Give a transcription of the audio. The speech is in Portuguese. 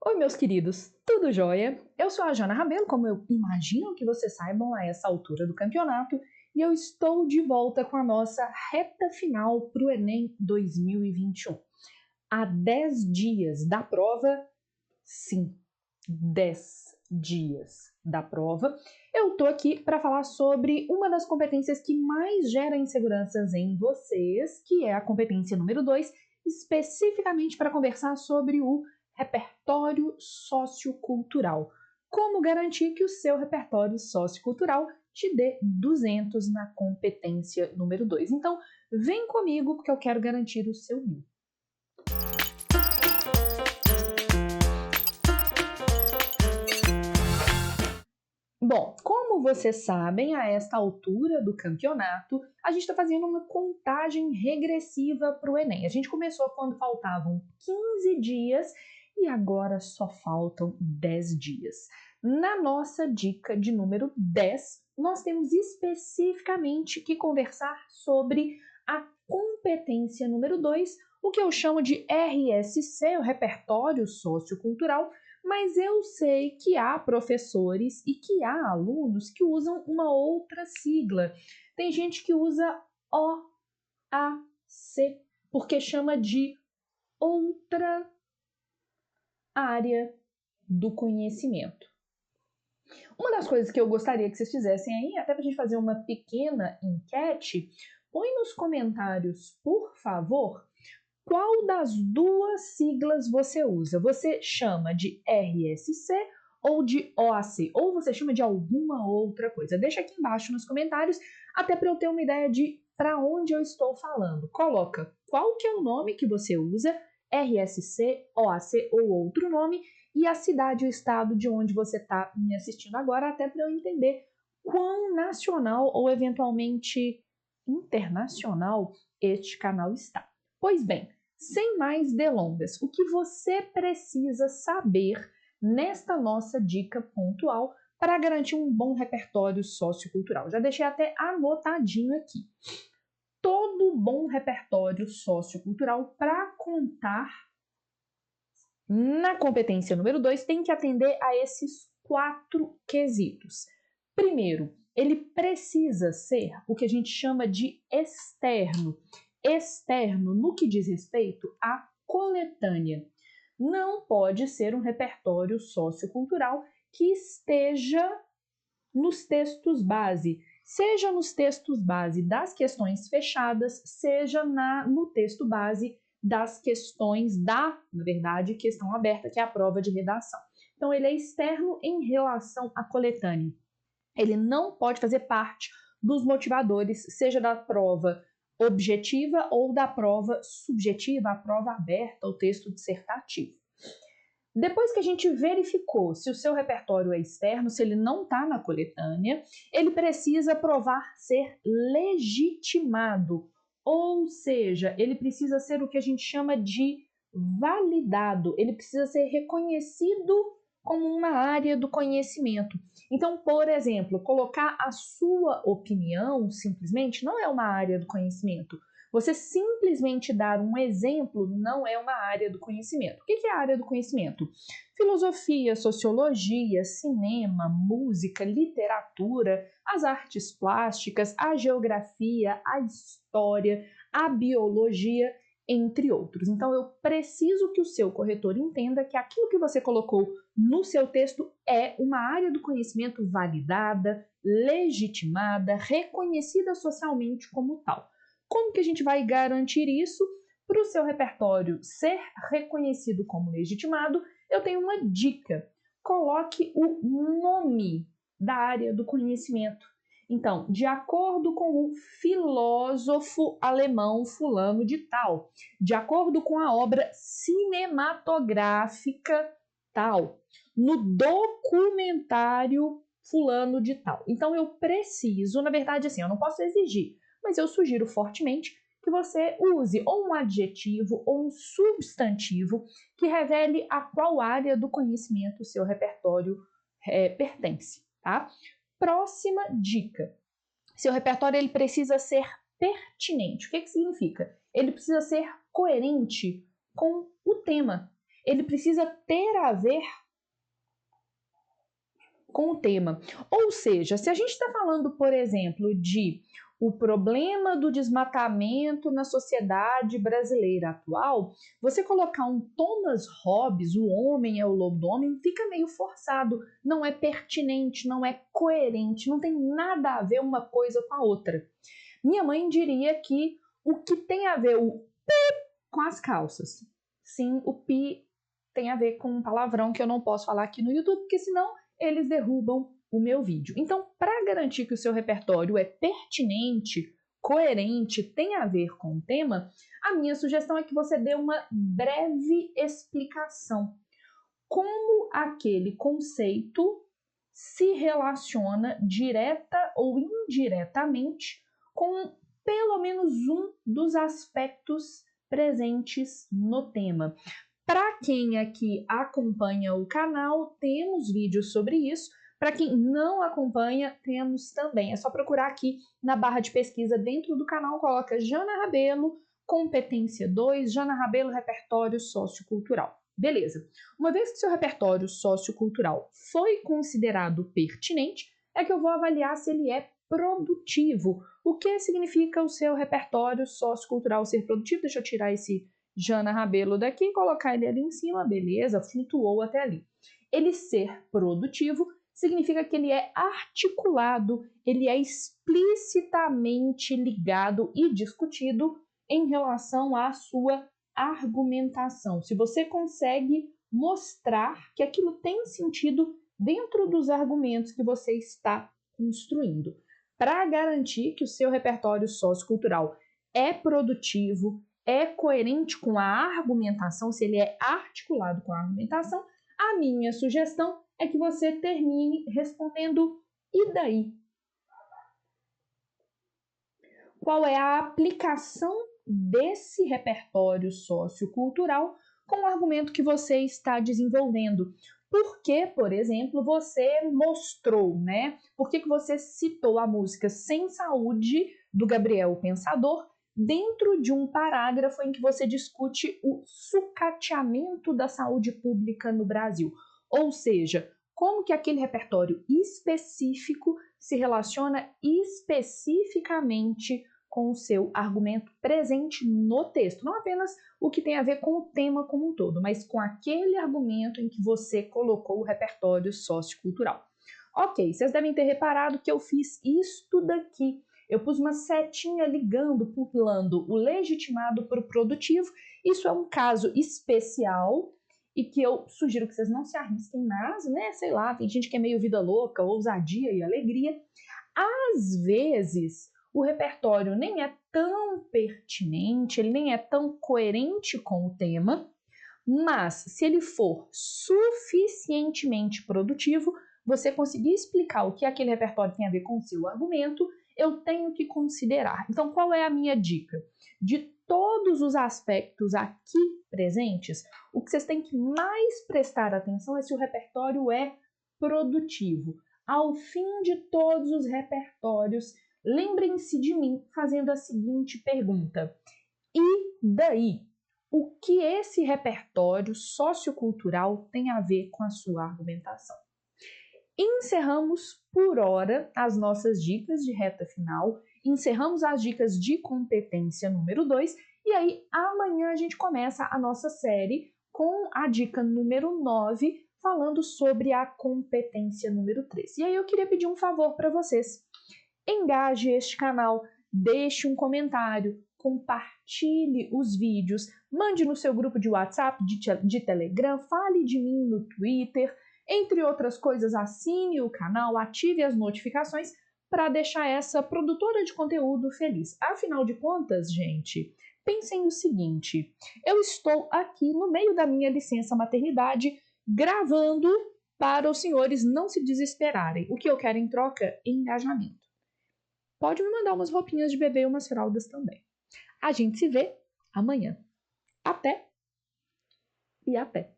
Oi, meus queridos, tudo jóia? Eu sou a Jana Rabelo, como eu imagino que vocês saibam a essa altura do campeonato, e eu estou de volta com a nossa reta final para o Enem 2021. Há 10 dias da prova, sim, 10 dias da prova, eu tô aqui para falar sobre uma das competências que mais gera inseguranças em vocês, que é a competência número 2, especificamente para conversar sobre o repertório sociocultural. Como garantir que o seu repertório sociocultural te dê 200 na competência número 2. Então, vem comigo porque eu quero garantir o seu 1000. Bom, como vocês sabem, a esta altura do campeonato, a gente está fazendo uma contagem regressiva para o Enem. A gente começou quando faltavam 15 dias e agora só faltam 10 dias. Na nossa dica de número 10, nós temos especificamente que conversar sobre a competência número 2, o que eu chamo de RSC, o repertório sociocultural, mas eu sei que há professores e que há alunos que usam uma outra sigla. Tem gente que usa OAC, porque chama de outra área do conhecimento. Uma das coisas que eu gostaria que vocês fizessem aí, até para a gente fazer uma pequena enquete, põe nos comentários, por favor, qual das duas siglas você usa? Você chama de RSC ou de OAC? Ou você chama de alguma outra coisa? Deixa aqui embaixo nos comentários, até para eu ter uma ideia de para onde eu estou falando. Coloca qual que é o nome que você usa, RSC, OAC ou outro nome, e a cidade e o estado de onde você está me assistindo agora, até para eu entender quão nacional ou eventualmente internacional este canal está. Pois bem, sem mais delongas, o que você precisa saber nesta nossa dica pontual para garantir um bom repertório sociocultural? Já deixei até anotadinho aqui. Todo bom repertório sociocultural, para contar na competência número 2, tem que atender a esses 4 quesitos. Primeiro, ele precisa ser o que a gente chama de externo. Externo no que diz respeito à coletânea. Não pode ser um repertório sociocultural que esteja nos textos base, seja nos textos base das questões fechadas, seja no texto base das questões na verdade, questão aberta, que é a prova de redação. Então, ele é externo em relação à coletânea. Ele não pode fazer parte dos motivadores, seja da prova objetiva ou da prova subjetiva, a prova aberta, o texto dissertativo. Depois que a gente verificou se o seu repertório é externo, se ele não está na coletânea, ele precisa provar ser legitimado, ou seja, ele precisa ser o que a gente chama de validado, ele precisa ser reconhecido como uma área do conhecimento. Então, por exemplo, colocar a sua opinião simplesmente não é uma área do conhecimento. Você simplesmente dar um exemplo não é uma área do conhecimento. O que é a área do conhecimento? Filosofia, sociologia, cinema, música, literatura, as artes plásticas, a geografia, a história, a biologia, entre outros. Então, eu preciso que o seu corretor entenda que aquilo que você colocou no seu texto é uma área do conhecimento validada, legitimada, reconhecida socialmente como tal. Como que a gente vai garantir isso? Para o seu repertório ser reconhecido como legitimado, eu tenho uma dica. Coloque o nome da área do conhecimento. Então, de acordo com o filósofo alemão fulano de tal, de acordo com a obra cinematográfica tal, no documentário fulano de tal. Então, eu preciso, na verdade, assim, eu não posso exigir, mas eu sugiro fortemente que você use ou um adjetivo ou um substantivo que revele a qual área do conhecimento o seu repertório pertence, tá? Próxima dica. Seu repertório ele precisa ser pertinente. O que significa? Ele precisa ser coerente com o tema. ele precisa ter a ver com o tema. Ou seja, se a gente está falando, por exemplo, de o problema do desmatamento na sociedade brasileira atual, você colocar um Thomas Hobbes, o homem é o lobo do homem, fica meio forçado, não é pertinente, não é coerente, não tem nada a ver uma coisa com a outra. Minha mãe diria que o que tem a ver o pi com as calças. Sim, o pi tem a ver com um palavrão que eu não posso falar aqui no YouTube, porque senão eles derrubam o meu vídeo. Então, para garantir que o seu repertório é pertinente, coerente, tem a ver com o tema, a minha sugestão é que você dê uma breve explicação. Como aquele conceito se relaciona direta ou indiretamente com pelo menos um dos aspectos presentes no tema. Para quem aqui acompanha o canal, temos vídeos sobre isso. Para quem não acompanha, temos também. É só procurar aqui na barra de pesquisa dentro do canal, coloca Jana Rabelo, competência 2, Jana Rabelo, repertório sociocultural. Beleza. Uma vez que seu repertório sociocultural foi considerado pertinente, é que eu vou avaliar se ele é produtivo. O que significa o seu repertório sociocultural ser produtivo? Deixa eu tirar esse Jana Rabelo daqui e colocar ele ali em cima, beleza, flutuou até ali. Ele ser produtivo significa que ele é articulado, ele é explicitamente ligado e discutido em relação à sua argumentação. Se você consegue mostrar que aquilo tem sentido dentro dos argumentos que você está construindo. Para garantir que o seu repertório sociocultural é produtivo, é coerente com a argumentação, se ele é articulado com a argumentação, a minha sugestão é que você termine respondendo e daí? Qual é a aplicação desse repertório sociocultural com o argumento que você está desenvolvendo? Por que, por exemplo, você mostrou, né? Por que você citou a música Sem Saúde, do Gabriel Pensador, dentro de um parágrafo em que você discute o sucateamento da saúde pública no Brasil? Ou seja, como que aquele repertório específico se relaciona especificamente com o seu argumento presente no texto. Não apenas o que tem a ver com o tema como um todo, mas com aquele argumento em que você colocou o repertório sociocultural. Ok, vocês devem ter reparado que eu fiz isto daqui. Eu pus uma setinha ligando, pulando o legitimado para o produtivo. Isso é um caso especial e que eu sugiro que vocês não se arrisquem, mas, né, sei lá, tem gente que é meio vida louca, ousadia e alegria. Às vezes, o repertório nem é tão pertinente, ele nem é tão coerente com o tema, mas se ele for suficientemente produtivo, você conseguir explicar o que aquele repertório tem a ver com o seu argumento, eu tenho que considerar. Então, qual é a minha dica? De todos os aspectos aqui presentes, o que vocês têm que mais prestar atenção é se o repertório é produtivo. Ao fim de todos os repertórios, lembrem-se de mim fazendo a seguinte pergunta: e daí? O que esse repertório sociocultural tem a ver com a sua argumentação? Encerramos por hora as nossas dicas de reta final, encerramos as dicas de competência número 2 e aí amanhã a gente começa a nossa série com a dica número 9, falando sobre a competência número 3. E aí eu queria pedir um favor para vocês. Engaje este canal, deixe um comentário, compartilhe os vídeos, mande no seu grupo de WhatsApp, de Telegram, fale de mim no Twitter. Entre outras coisas, assine o canal, ative as notificações para deixar essa produtora de conteúdo feliz. Afinal de contas, gente, pensem o seguinte: eu estou aqui no meio da minha licença maternidade gravando para os senhores não se desesperarem. O que eu quero em troca é engajamento. Pode me mandar umas roupinhas de bebê e umas fraldas também. A gente se vê amanhã. Até e até!